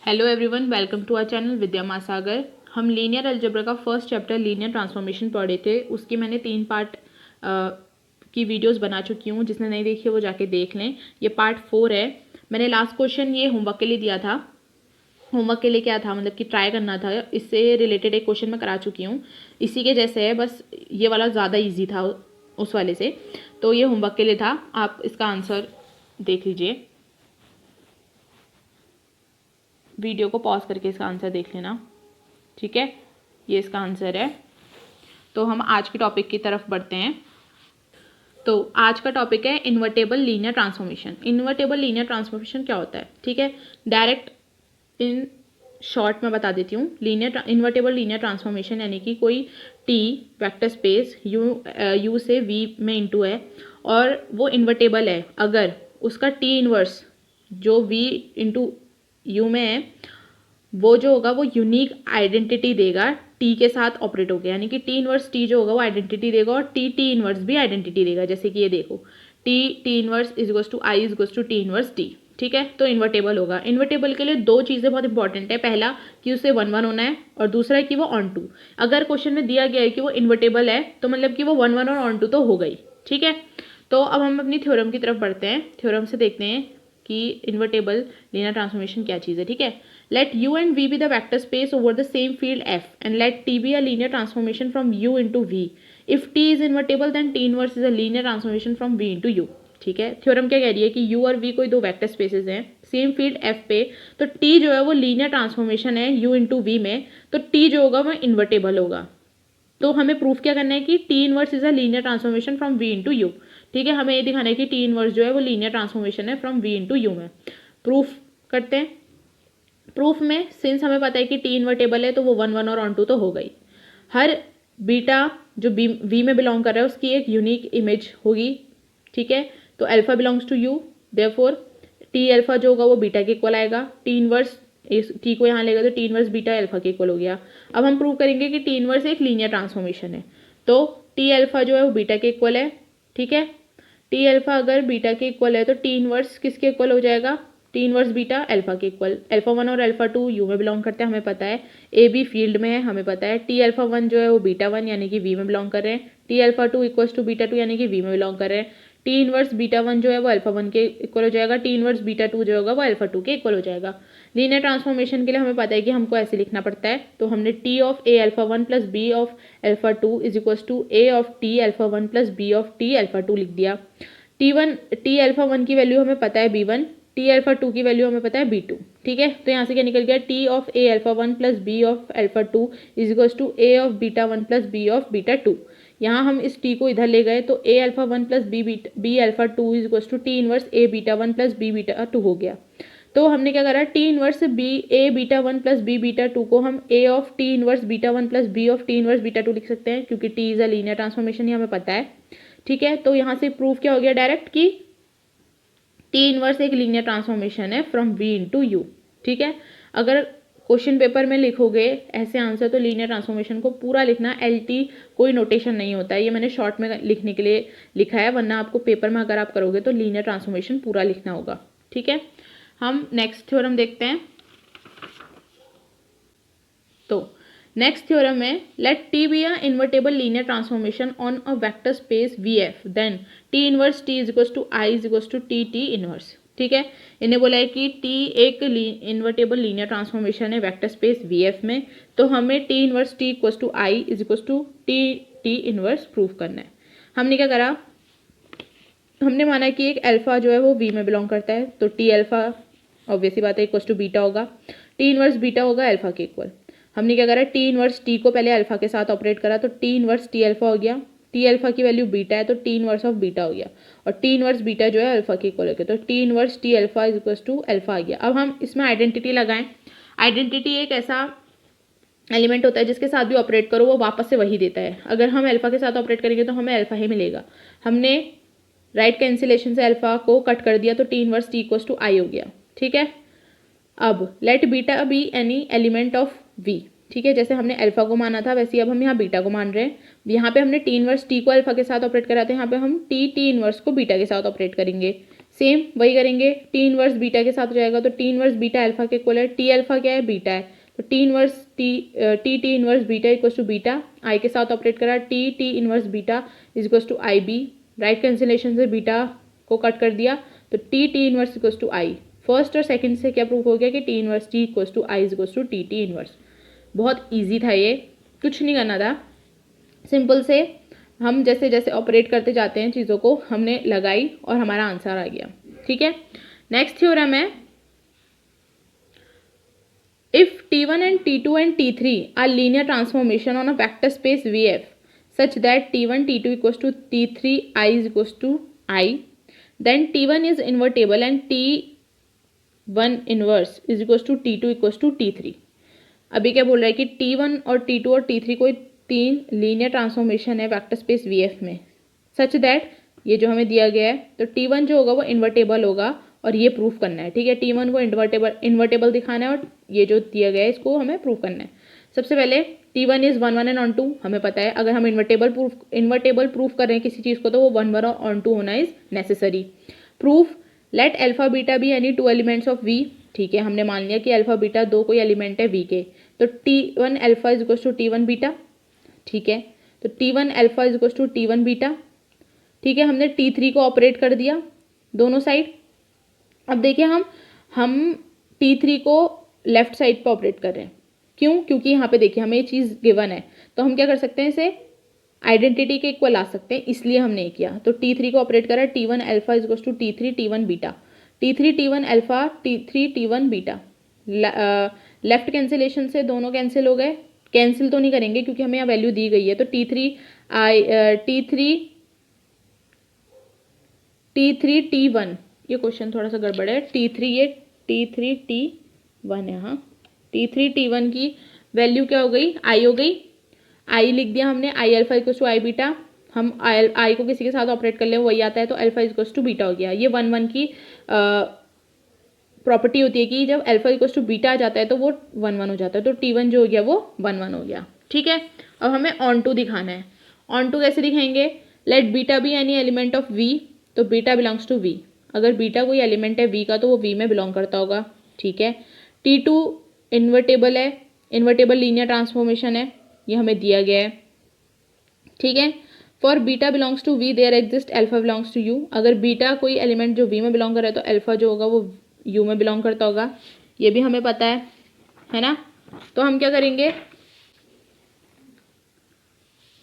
Hello everyone, welcome to our channel Vidya Mahasagar. हम linear algebra का first chapter linear transformation पढ़े थे। उसकी मैंने 3 पार्ट की वीडियोस बना चुकी हूँ। जिसने नहीं देखी है वो जाके देख लें। ये पार्ट 4 है। मैंने लास्ट क्वेश्चन ये होमवर्क के लिए दिया था। होमवर्क के लिए क्या था, मतलब कि ट्राई करना था। इससे रिलेटेड एक क्वेश्चन मैं करा चुकी हूँ, इसी के जैसे है, बस ये वाला ज़्यादा ईजी था उस वाले से। तो ये होमवर्क के लिए था। आप इसका आंसर देख लीजिए, वीडियो को पॉज करके इसका आंसर देख लेना, ठीक है। ये इसका आंसर है। तो हम आज के टॉपिक की तरफ बढ़ते हैं। तो आज का टॉपिक है invertible linear transformation. Invertible linear transformation क्या होता है, ठीक है। डायरेक्ट इन शॉर्ट में बता देती हूँ। इन्वर्टेबल लीनियर ट्रांसफॉर्मेशन यानी कि कोई टी वेक्टर स्पेस यू से वी में इंटू है और वो इन्वर्टेबल है अगर उसका टी इनवर्स जो वी इंटू यू में है वो जो होगा वो यूनिक आइडेंटिटी देगा टी के साथ ऑपरेट होगा। यानी कि टी इनवर्स टी जो होगा वो आइडेंटिटी देगा और टी टी इनवर्स भी आइडेंटिटी देगा। जैसे कि ये देखो, T inverse is to I is to T inverse T, ठीक है। तो इन्वर्टेबल होगा। इन्वर्टेबल के लिए दो चीज़ें बहुत इंपॉर्टेंट है। पहला कि उसे 1 1 होना है और दूसरा है कि वो ऑन टू। अगर क्वेश्चन में दिया गया है कि वो इन्वर्टेबल है तो मतलब कि वो 1 1 और ऑन टू तो हो गई, ठीक है। तो अब हम अपनी थ्योरम की तरफ बढ़ते हैं। थ्योरम से देखते हैं कि इन्वर्टेबल लीनियर ट्रांसफॉर्मेशन क्या चीज़ है, ठीक है। Let U and V be the vector space over the same field F and let T be a linear transformation from U into V. If T is invertible then T inverse is a linear transformation from V into U. ठीक है। Theorem क्या कह रही है कि U और V कोई दो वेक्टर स्पेसेस हैं सेम फील्ड F पे, तो T जो है वो लीनियर ट्रांसफॉर्मेशन है U इंटू V में, तो T जो होगा वो इन्वर्टेबल होगा। तो हमें प्रूफ क्या करना है कि T inverse is a linear transformation from V into you, ठीक है। हमें ये दिखाना है कि T इनवर्स जो है वो लीनियर ट्रांसफॉर्मेशन है फ्रॉम V इंटू यू में। प्रूफ करते हैं। प्रूफ में सिंस हमें पता है कि टी इन्वर्टेबल है तो वो 1 1 और ऑन टू तो हो गई। हर बीटा जो वी में बिलोंग कर रहा है उसकी एक यूनिक इमेज होगी, ठीक है। तो alpha belongs to U, therefore T alpha जो होगा वो बीटा के इक्वल आएगा। टी इनवर्स इस टी को यहाँ लेगा तो टी इनवर्स बीटा अल्फा के इक्वल हो गया। अब हम प्रूव करेंगे कि टी इनवर्स एक लीनियर ट्रांसफॉर्मेशन है। तो टी अल्फा जो है वो बीटा के इक्वल है, ठीक है। टी अल्फा अगर बीटा के इक्वल है तो टी इनवर्स किसके इक्वल हो जाएगा, टी इनवर्स बीटा अल्फा के इक्वल। अल्फा 1 और अल्फा 2 यू में बिलोंग करते हैं, हमें पता है। ए बी फील्ड में है, हमें पता है। टी अल्फा 1 जो है वो बीटा 1 यानी कि वी में बिलोंग कर रहे हैं। T alpha 2 equals to beta 2 यानी कि वी में बिलोंग कर रहे हैं। टी इनवर्स बीटा 1 जो है वो अल्फा 1 के इक्वल हो जाएगा। टी इनवर्स बीटा 2 जो होगा वो अल्फा 2 के इक्वल हो जाएगा। लीनियर ट्रांसफॉर्मेशन के लिए हमें पता है कि हमको ऐसे लिखना पड़ता है। तो हमने T of a alpha 1 plus B of alpha 2 is equals to a of T alpha 1 plus B of T alpha 2 लिख दिया। टी अल्फा 1 की वैल्यू हमें पता है b1, टी अल्फा 2 की वैल्यू हमें पता है b2, ठीक है। तो यहाँ से क्या निकल गया, T of a alpha 1 plus B of alpha 2 is equals to a of beta 1 plus B of beta 2। यहाँ हम इस टी को इधर ले गए तो A alpha 1 plus B alpha 2 is equals to T inverse A beta 1 plus B beta 2 हो गया। तो हमने क्या करा, T inverse B A beta 1 plus B beta 2 को हम A of T inverse beta 1 plus B of T inverse beta 2 लिख सकते हैं, क्योंकि T is a linear transformation, ये हमें पता है, ठीक है। तो यहाँ से प्रूफ क्या हो गया डायरेक्ट कि टी इनवर्स एक लीनियर ट्रांसफॉर्मेशन है फ्रॉम वी इंटू यू, ठीक है। अगर क्वेश्चन पेपर में लिखोगे ऐसे आंसर तो लीनियर ट्रांसफॉर्मेशन को पूरा लिखना, एल टी कोई नोटेशन नहीं होता है, ये मैंने शॉर्ट में लिखने के लिए लिखा है, वरना आपको पेपर में अगर आप करोगे तो लीनियर ट्रांसफॉर्मेशन पूरा लिखना होगा, ठीक है। हम नेक्स्ट थ्योरम देखते हैं। तो नेक्स्ट थ्योरम है, let T be a invertible linear transformation on a vector space V F, then T inverse T is equals to I is equals to T T inverse, ठीक है। इन्हें बोला है कि टी एक इन्वर्टेबल लीनियर ट्रांसफॉर्मेशन है vector space V F में, तो हमें T inverse T equals to I is equals to T T inverse proof करना है। हमने क्या करा, हमने माना कि एक अल्फा जो है वो वी में बिलोंग करता है, तो टी अल्फा ऑब्वियसली बात है इक्वल्स टू बीटा होगा। टी इनवर्स बीटा होगा अल्फा के इक्वल। हमने क्या करा, टी इनवर्स टी को पहले अल्फा के साथ ऑपरेट करा, तो टी इनवर्स टी अल्फा हो गया। टी अल्फा की वैल्यू बीटा है तो टी इनवर्स ऑफ बीटा हो गया, और टी इनवर्स बीटा जो है अल्फा के इक्वल हो गया, तो T inverse T alpha is equals to alpha आ गया। अब हम इसमें आइडेंटिटी लगाएं। आइडेंटिटी एक ऐसा एलिमेंट होता है जिसके साथ भी ऑपरेट करो वो वापस से वही देता है। अगर हम अल्फा के साथ ऑपरेट करेंगे तो हमें अल्फा ही मिलेगा। हमने राइट कैंसिलेशन से अल्फा को कट कर दिया तो T inverse T equals to I हो गया, ठीक है। अब let beta be any element of V, ठीक है। जैसे हमने अल्फा को माना था वैसे अब हम यहाँ बीटा को मान रहे हैं। यहाँ पे हमने टी इनवर्स टी को अल्फा के साथ ऑपरेट करा था, यहाँ पे हम टी टी इनवर्स को बीटा के साथ ऑपरेट करेंगे। सेम वही करेंगे, टी इनवर्स बीटा के साथ हो जाएगा, तो टी इनवर्स बीटा अल्फा के इक्वल है, टी अल्फा क्या है, बीटा है, तो T inverse T inverse beta equal to beta, I के साथ ऑपरेट करा, T inverse beta is equal to I B, right cancellation से बीटा को कट कर दिया, तो T inverse equal to I. First और सेकंड से क्या प्रूफ हो गया कि T inverse T equal to I is equal to T inverse. बहुत ईजी था ये, कुछ नहीं करना था, सिंपल से हम जैसे जैसे ऑपरेट करते जाते हैं चीज़ों को हमने लगाई और हमारा आंसर आ गया। ठीक है, नेक्स्ट थ्योरम है, if T1 and T2 and T3 are linear transformation on a vector space VF such that T1 T2 equals to T3 I is equals to I, then T1 is invertible and T1 inverse is equals to T2 equals to T3। अभी क्या बोल रहा है कि T1 और T2 और T3 कोई तीन लीनियर ट्रांसफॉर्मेशन है वेक्टर स्पेस VF में, सच दैट ये जो हमें दिया गया है, तो T1 जो होगा वो इन्वर्टेबल होगा और ये प्रूफ करना है। ठीक है, T1 को इन्वर्टेबल दिखाना है और ये जो दिया गया है इसको हमें प्रूफ करना है। सबसे पहले T1 इज 1 1 एंड ऑन 2 हमें पता है, अगर हम इन्वर्टेबल प्रूफ कर रहे हैं किसी चीज़ को तो वो 1 1 और ऑन 2 होना is necessary. Proof, let alpha beta be any two elements of V। ठीक है, हमने मान लिया कि अल्फा बीटा दो कोई एलिमेंट है V के, तो T1 alpha is equal to T1 beta. ठीक है, तो T1 alpha is equal to T1 beta. ठीक है, हमने T3 को ऑपरेट कर दिया दोनों साइड। अब देखिए हम T3 को लेफ्ट साइड पे ऑपरेट कर रहे हैं, क्यों, क्योंकि यहाँ पे देखिए हमें ये चीज़ गिवन है, तो हम क्या कर सकते हैं, इसे आइडेंटिटी के इक्वल ला सकते हैं, इसलिए हमने किया। तो T3 को ऑपरेट करा, T1 alpha is equal to T3 T1 beta, T3 T1 alpha T3 T1 beta. Left cancellation से दोनों कैंसिल हो गए, कैंसिल तो नहीं करेंगे क्योंकि हमें यहाँ वैल्यू दी गई है, तो T3 T1, ये क्वेश्चन थोड़ा सा गड़बड़ है, T3 T1 है, हाँ T3 T1 की वैल्यू क्या हो गई, आई हो गई, आई लिख दिया हमने, I alpha equal to I beta, हम आई को किसी के साथ ऑपरेट कर ले वही आता है, तो अल्फा इक्वल टू बीटा हो गया। ये 1 1 की प्रॉपर्टी होती है कि जब अल्फा इक्वल टू बीटा आ जाता है तो वो 1 1 हो जाता है, तो T1 जो हो गया वो 1 1 हो गया। ठीक है, अब हमें ऑन टू दिखाना है, ऑन टू कैसे दिखाएंगे, let beta be any element of V, तो बीटा बिलोंग्स टू V, अगर बीटा कोई एलिमेंट है V का तो वो V में बिलोंग करता होगा। ठीक है, T2 इन्वर्टेबल है, इन्वर्टेबल लीनियर ट्रांसफॉर्मेशन है, ये हमें दिया गया है। ठीक है, for beta belongs to V there exist alpha belongs to U, अगर बीटा कोई एलिमेंट जो V में बिलोंग कर रहा है तो अल्फा जो होगा वो U में बिलोंग करता होगा, ये भी हमें पता है ना। तो हम क्या करेंगे,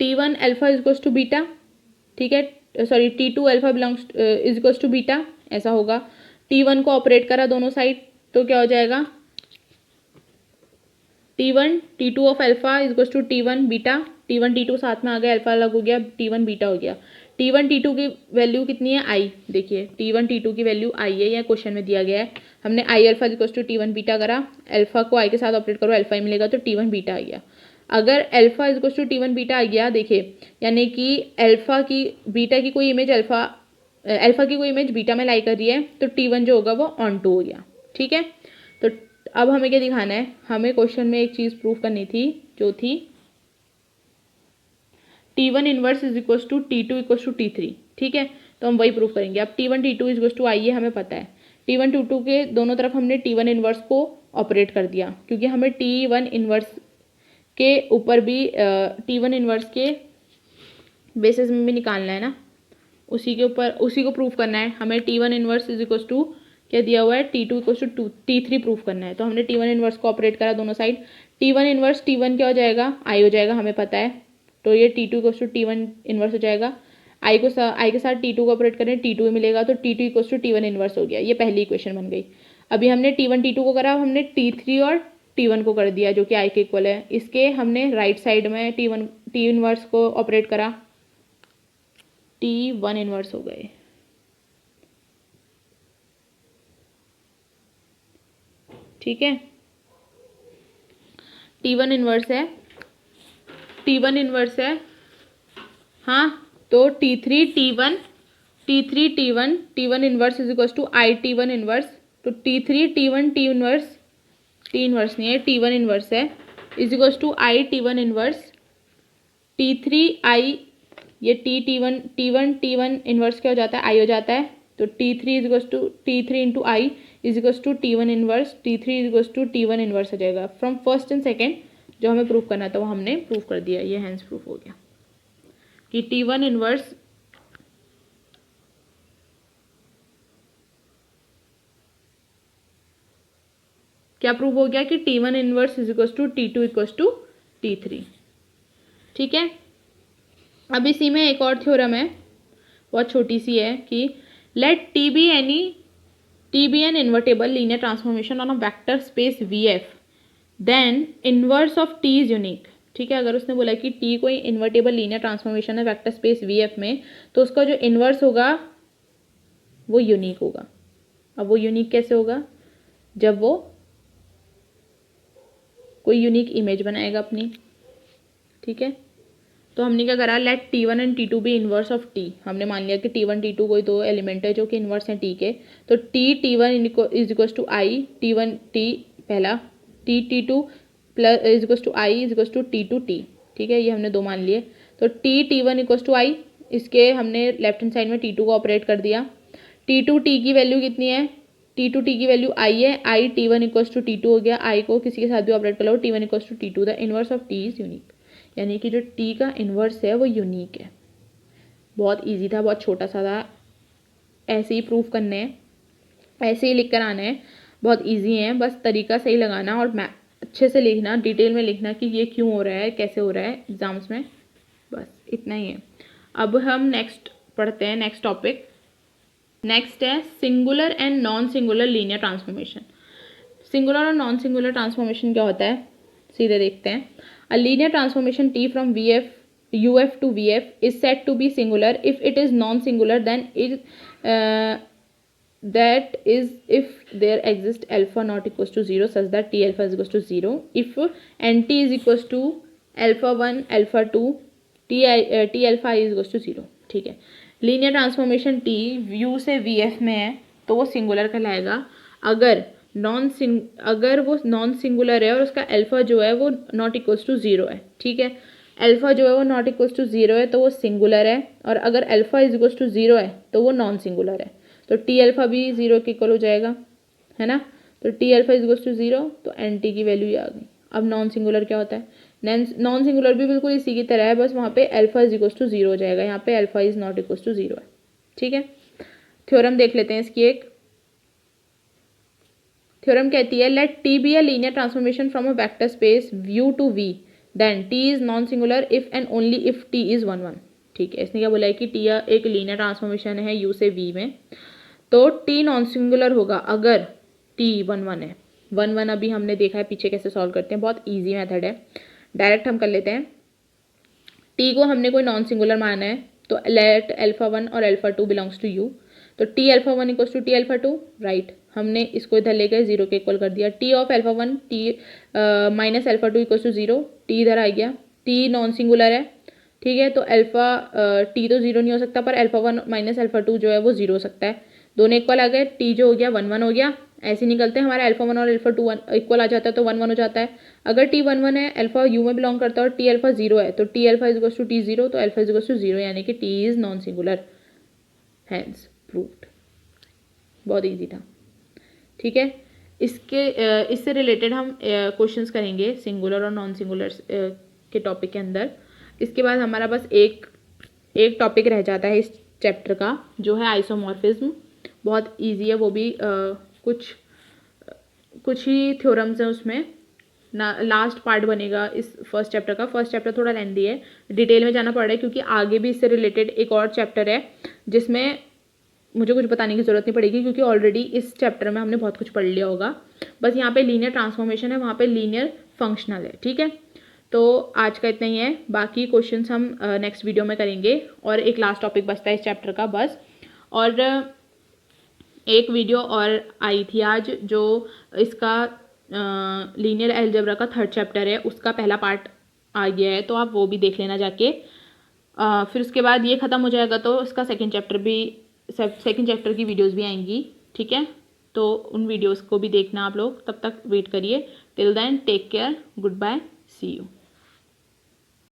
T1 alpha is equals to beta, ठीक है, sorry T2 alpha belongs is equals to beta, ऐसा होगा। T1 को ऑपरेट करा दोनों साइड, तो क्या हो जाएगा, T2 of alpha is equals to T1 beta, T1 T2 साथ में आ गया, अल्फा अलग हो गया, T1 बीटा हो गया। T1 T2 की वैल्यू कितनी है, आई, देखिए T1 T2 की वैल्यू आई है, यह क्वेश्चन में दिया गया है, हमने I alpha equals to T1 beta करा, अल्फा को आई के साथ ऑपरेट करो, अल्फा ही मिलेगा, तो T1 बीटा आ गया। अगर alpha is equals to T1 beta आ गया, देखिए यानी कि अल्फा की बीटा की कोई इमेज अल्फा की कोई इमेज बीटा में लाई कर रही है, तो T1 जो होगा वो ऑन टू हो गया। ठीक है, तो अब हमें क्या दिखाना है, हमें क्वेश्चन में एक चीज़ प्रूफ करनी थी जो थी T1 inverse is equals to T2 equals to T3। ठीक है, तो हम वही प्रूफ करेंगे। अब T1 T2 is equals to आई, हमें पता है, T1 T2 के दोनों तरफ हमने T1 इनवर्स को ऑपरेट कर दिया, क्योंकि हमें T1 इनवर्स के ऊपर भी T1 इनवर्स के बेसिस में भी निकालना है ना, उसी के ऊपर उसी को प्रूफ करना है हमें। T1 inverse is equals to क्या दिया हुआ है, T2 equals to T3 proof करना है, तो हमने T1 इनवर्स को ऑपरेट करा दोनों साइड। T1 इनवर्स T1 क्या हो जाएगा, आई हो जाएगा, हमें पता है, तो ये T2 equals to T1 inverse हो जाएगा। आई के साथ T2 को ऑपरेट करें, T2 मिलेगा, तो T2 equals to T1 inverse हो गया। ये पहली इक्वेशन बन गई। अभी हमने T1 T2 को करा, हमने T3 और T1 को कर दिया जो कि आई के इक्वल है। इसके हमने राइट साइड में T इनवर्स को ऑपरेट करा, T1 इनवर्स हो गए। ठीक है, T1 इनवर्स है, T1 इनवर्स है, हाँ, तो T3 T1 inverse is equal to I T1 inverse, तो T3 T1 T इनवर्स नहीं है, T1 इनवर्स है, is equal to I T1 inverse, T3 I, ये T1 T1 इनवर्स क्या हो जाता है, आई हो जाता है, तो T3 is to T3 into I is to T1 inverse, T3 is to T1 inverse आ जाएगा। फ्रॉम फर्स्ट एंड सेकेंड जो हमें प्रूफ करना था वो हमने प्रूफ कर दिया, ये हैंस प्रूफ हो गया कि T1 इनवर्स क्या प्रूव हो गया कि T1 inverse is to T2 equal to T3। ठीक है, अब इसी में एक और थ्योरम है, बहुत छोटी सी है कि let T be an invertible linear transformation on a vector space VF, then inverse of T is unique. ठीक है, अगर उसने बोला कि T कोई इन्वर्टेबल लीनियर ट्रांसफॉर्मेशन है वेक्टर स्पेस VF में, तो उसका जो इनवर्स होगा वो यूनिक होगा। अब वो यूनिक कैसे होगा? जब वो कोई यूनिक इमेज बनाएगा अपनी। ठीक है, तो हमने क्या करा, let T1 and T2 be inverse of T। हमने मान लिया कि T1 T2 कोई दो एलिमेंट है जो कि इनवर्स हैं T के, तो T1 is equal to I, T1 T पहला, T2 plus is equal to I is equal to T2 T। ठीक है, ये हमने दो मान लिए। तो T1 इक्वल टू आई, इसके हमने लेफ्ट हैंड साइड में T2 को ऑपरेट कर दिया। T2 T की वैल्यू कितनी है? T2 T की वैल्यू आई है, आई T1 इक्वल टू T2 हो गया। आई को किसी के साथ भी ऑपरेट कर लो, T1 equal to T2, the inverse of T is unique. यानी कि जो T का इन्वर्स है वो यूनिक है। बहुत इजी था, बहुत छोटा सा था, ऐसे ही प्रूफ करने हैं, ऐसे ही लिख कर आना है, बहुत इजी है, बस तरीका सही लगाना और अच्छे से लिखना, डिटेल में लिखना कि ये क्यों हो रहा है, कैसे हो रहा है एग्जाम्स में, बस इतना ही है। अब हम नेक्स्ट पढ़ते हैं, नेक्स्ट टॉपिक। नेक्स्ट है singular and non singular linear transformation. Singular और नॉन सिंगुलर ट्रांसफॉर्मेशन क्या होता है, सीधे देखते हैं। A linear transformation T from UF to VF is said to be singular if it is non-singular, then that is if there exists alpha not equals to 0 such that T alpha is equals to 0. If NT is equals to alpha 1 alpha 2 T alpha is equals to 0। ठीक है, linear transformation T U से VF में है तो वो singular कहलाएगा। अगर वो नॉन सिंगुलर है और उसका अल्फा जो है वो नॉट इक्वल्स टू 0 है। ठीक है, अल्फा जो है वो नॉट इक्वल्स टू 0 है तो वो सिंगुलर है, और अगर अल्फा इज इक्वल्स टू 0 है तो वो नॉन सिंगुलर है। तो T अल्फा भी 0 के इक्वल हो जाएगा, है ना। तो T alpha is equals to 0, तो NT की वैल्यू ये आ गई। अब नॉन सिंगुलर क्या होता है? नॉन सिंगुलर भी बिल्कुल इसी की तरह है, बस वहाँ पे अल्फा इज इक्वल्स टू 0 हो जाएगा, यहाँ पे alpha is not equals to 0 है। ठीक है, थ्योरम देख लेते हैं इसकी। एक थ्योरम कहती है let T be a linear transformation from a vector space U to V, then T is non singular if and only if T is 1 1। ठीक है, इसने क्या बोला है कि T एक लीनियर ट्रांसफॉर्मेशन है U से V में, तो T नॉन सिंगुलर होगा अगर T 1 1 है। 1 1 अभी हमने देखा है पीछे कैसे सॉल्व करते हैं, बहुत ईजी मेथड है, डायरेक्ट हम कर लेते हैं। T को हमने कोई नॉन सिंगुलर माना है, तो लेट अल्फा 1 और अल्फा 2 बिलोंग्स टू U, तो T alpha 1 equals to T alpha 2, right. हमने इसको इधर लेकर 0 के इक्वल कर दिया। T of alpha 1 T minus alpha 2 equals to 0, T इधर आ गया। T नॉन सिंगुलर है, ठीक है, तो अल्फा T तो 0 नहीं हो सकता, पर अल्फा 1 माइनस अल्फा 2 जो है वो 0 हो सकता है। दोनों इक्वल आ गए, T जो हो गया 1 1 हो गया। ऐसे निकलते हैं, हमारा अल्फा 1 और अल्फा 2 इक्वल आ जाता है तो 1 1 हो जाता है। अगर T 1 1 है, अल्फा U में बिलोंग करता है और T अल्फा 0 है, तो T alpha is equals to T 0, तो अल्फा इज इक्वल्स टू 0, यानी कि T is non singular, hence proved. बहुत ईजी था। ठीक है, इससे रिलेटेड हम क्वेश्चंस करेंगे सिंगुलर और नॉन सिंगुलर के टॉपिक के अंदर। इसके बाद हमारा बस एक टॉपिक रह जाता है इस चैप्टर का, जो है आइसोमॉर्फिज्म। बहुत इजी है वो भी, कुछ ही थ्योरम्स हैं उसमें ना। लास्ट पार्ट बनेगा इस फर्स्ट चैप्टर का। फर्स्ट चैप्टर थोड़ा लेंथी है, डिटेल में जाना पड़ रहा है क्योंकि आगे भी इससे रिलेटेड एक और चैप्टर है जिसमें मुझे कुछ बताने की ज़रूरत नहीं पड़ेगी क्योंकि ऑलरेडी इस चैप्टर में हमने बहुत कुछ पढ़ लिया होगा। बस यहाँ पे लीनियर ट्रांसफॉर्मेशन है, वहाँ पे लीनियर फंक्शनल है। ठीक है, तो आज का इतना ही है, बाकी क्वेश्चंस हम नेक्स्ट वीडियो में करेंगे। और एक लास्ट टॉपिक बचता है इस चैप्टर का बस। और एक वीडियो और आई थी आज, जो इसका लीनियर अलजेब्रा का 3rd चैप्टर है, उसका पहला पार्ट आ गया है, तो आप वो भी देख लेना जाके। फिर उसके बाद ये ख़त्म हो जाएगा तो इसका सेकंड चैप्टर की वीडियोस भी आएंगी। ठीक है, तो उन वीडियोस को भी देखना आप लोग, तब तक वेट करिए। Till then take care, goodbye, see you.